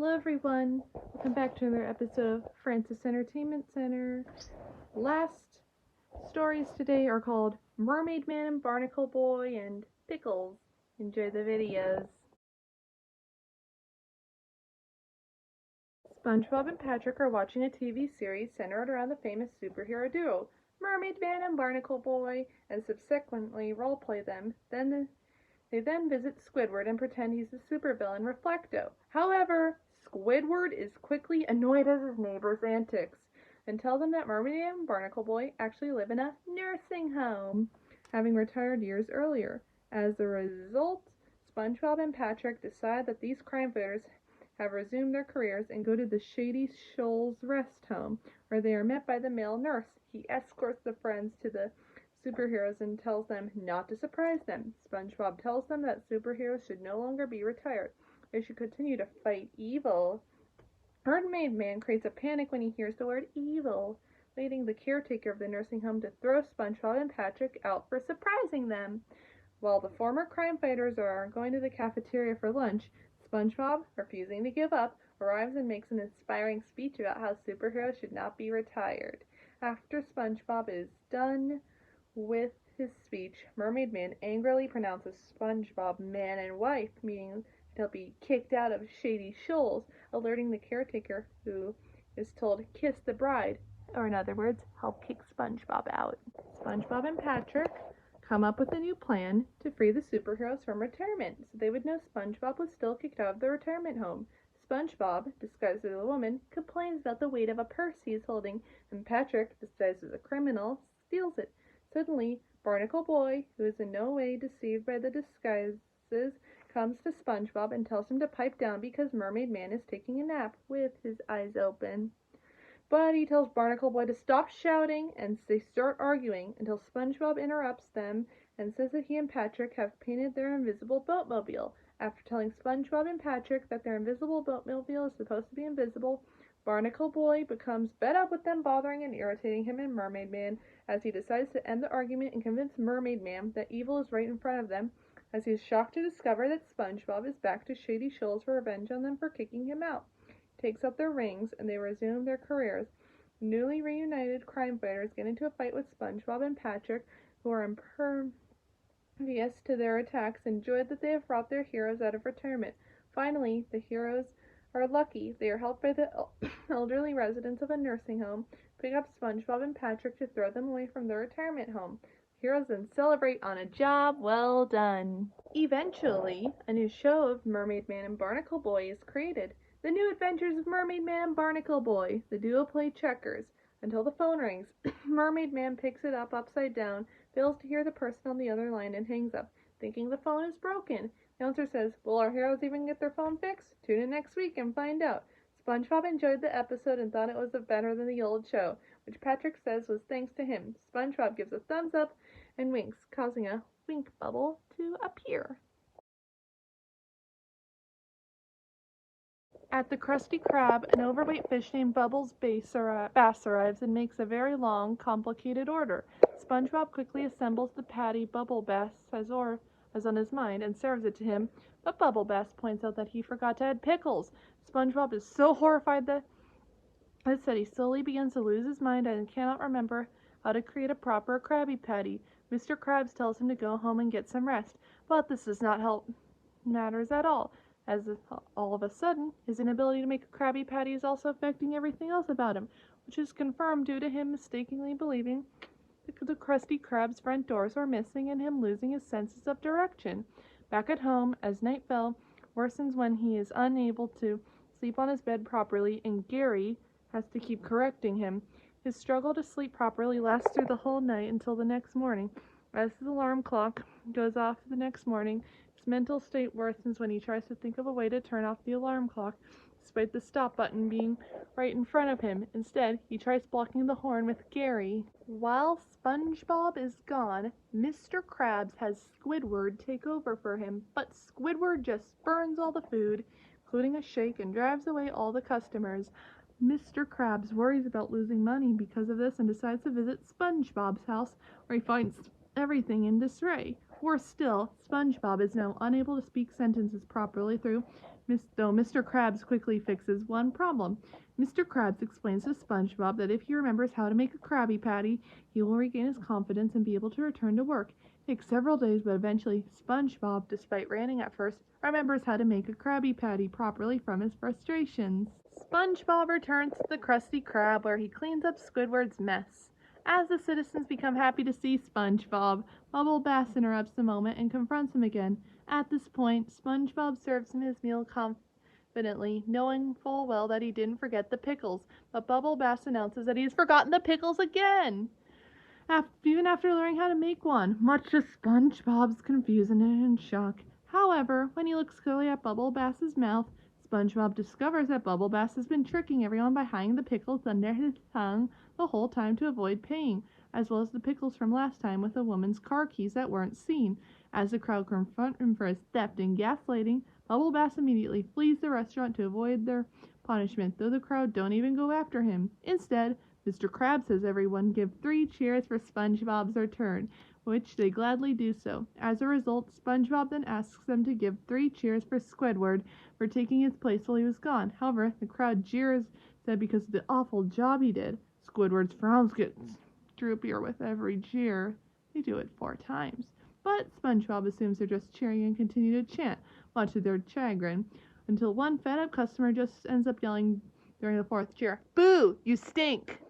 Hello everyone, welcome back to another episode of Francis Entertainment Center. Last stories today are called Mermaid Man, Barnacle Boy, and Pickles. Enjoy the videos. SpongeBob and Patrick are watching a TV series centered around the famous superhero duo, Mermaid Man and Barnacle Boy, and subsequently roleplay them. They then visit Squidward and pretend he's the supervillain Reflecto. However, Squidward is quickly annoyed at his neighbor's antics and tells them that Mermaid and Barnacle Boy actually live in a nursing home, having retired years earlier. As a result, SpongeBob and Patrick decide that these crime fighters have resumed their careers and go to the Shady Shoals rest home, where they are met by the male nurse. He escorts the friends to the superheroes and tells them not to surprise them. SpongeBob tells them that superheroes should no longer be retired. They should continue to fight evil. Mermaid Man creates a panic when he hears the word evil, leading the caretaker of the nursing home to throw SpongeBob and Patrick out for surprising them. While the former crime fighters are going to the cafeteria for lunch, SpongeBob, refusing to give up, arrives and makes an inspiring speech about how superheroes should not be retired. After SpongeBob is done with his speech, Mermaid Man angrily pronounces SpongeBob man and wife, meaning he'll be kicked out of Shady Shoals, alerting the caretaker, who is told kiss the bride, or in other words, help kick SpongeBob out. SpongeBob and Patrick come up with a new plan to free the superheroes from retirement, so they would know SpongeBob was still kicked out of the retirement home. SpongeBob, disguised as a woman, complains about the weight of a purse he is holding, and Patrick, disguised as a criminal, steals it. Suddenly, Barnacle Boy, who is in no way deceived by the disguises, comes to SpongeBob and tells him to pipe down because Mermaid Man is taking a nap with his eyes open. But he tells Barnacle Boy to stop shouting, and they start arguing until SpongeBob interrupts them and says that he and Patrick have painted their invisible boatmobile. After telling SpongeBob and Patrick that their invisible boatmobile is supposed to be invisible, Barnacle Boy becomes fed up with them bothering and irritating him and Mermaid Man, as he decides to end the argument and convince Mermaid Man that evil is right in front of them, as he is shocked to discover that SpongeBob is back to Shady Shoals for revenge on them for kicking him out. He takes up their rings, and they resume their careers. Newly reunited crime fighters get into a fight with SpongeBob and Patrick, who are impervious to their attacks, and joy that they have brought their heroes out of retirement. Finally, the heroes are lucky. They are helped by the elderly residents of a nursing home, pick up SpongeBob and Patrick to throw them away from their retirement home. Heroes then celebrate on a job well done. Eventually, a new show of Mermaid Man and Barnacle Boy is created. The New Adventures of Mermaid Man and Barnacle Boy. The duo play checkers until the phone rings. Mermaid Man picks it up upside down, fails to hear the person on the other line, and hangs up, thinking the phone is broken. The announcer says, will our heroes even get their phone fixed? Tune in next week and find out. SpongeBob enjoyed the episode and thought it was better than the old show, which Patrick says was thanks to him. SpongeBob gives a thumbs up and winks, causing a wink bubble to appear. At the Krusty Krab, an overweight fish named Bubbles Bass arrives and makes a very long, complicated order. SpongeBob quickly assembles the patty Bubble Bass has on his mind and serves it to him, but Bubble Bass points out that he forgot to add pickles. SpongeBob is so horrified that he slowly begins to lose his mind and cannot remember how to create a proper Krabby Patty. Mr. Krabs tells him to go home and get some rest, but this does not help matters at all, as all of a sudden, his inability to make a Krabby Patty is also affecting everything else about him, which is confirmed due to him mistakenly believing the Krusty Krab's front doors were missing and him losing his senses of direction. Back at home, as night fell, worsens when he is unable to sleep on his bed properly, and Gary has to keep correcting him. His struggle to sleep properly lasts through the whole night until the next morning. As his alarm clock goes off the next morning, his mental state worsens when he tries to think of a way to turn off the alarm clock, despite the stop button being right in front of him. Instead, he tries blocking the horn with Gary. While SpongeBob is gone, Mr. Krabs has Squidward take over for him, but Squidward just burns all the food, including a shake, and drives away all the customers. Mr. Krabs worries about losing money because of this and decides to visit SpongeBob's house, where he finds everything in disarray. Worse still, SpongeBob is now unable to speak sentences properly through Though Mr. Krabs quickly fixes one problem. Mr. Krabs explains to SpongeBob that if he remembers how to make a Krabby Patty, he will regain his confidence and be able to return to work. It takes several days, but eventually SpongeBob, despite ranting at first, remembers how to make a Krabby Patty properly from his frustrations. SpongeBob returns to the Krusty Krab where he cleans up Squidward's mess. As the citizens become happy to see SpongeBob, Bubble Bass interrupts the moment and confronts him again. At this point, SpongeBob serves him his meal confidently, knowing full well that he didn't forget the pickles, but Bubble Bass announces that he's forgotten the pickles again, even after learning how to make one, much to SpongeBob's confusion and shock. However, when he looks clearly at Bubble Bass's mouth, SpongeBob discovers that Bubble Bass has been tricking everyone by hiding the pickles under his tongue the whole time to avoid paying, as well as the pickles from last time with a woman's car keys that weren't seen. As the crowd confront him for his theft and gaslighting, Bubble Bass immediately flees the restaurant to avoid their punishment, though the crowd don't even go after him. Instead, Mr. Krabs says everyone give 3 cheers for SpongeBob's return, which they gladly do so. As a result, SpongeBob then asks them to give 3 cheers for Squidward for taking his place while he was gone. However, the crowd jeers said because of the awful job he did. Squidward's frowns get droopier with every jeer. They do it 4 times. But SpongeBob assumes they're just cheering and continue to chant, much to their chagrin, until one fed-up customer just ends up yelling during the 4th cheer, "Boo! You stink!"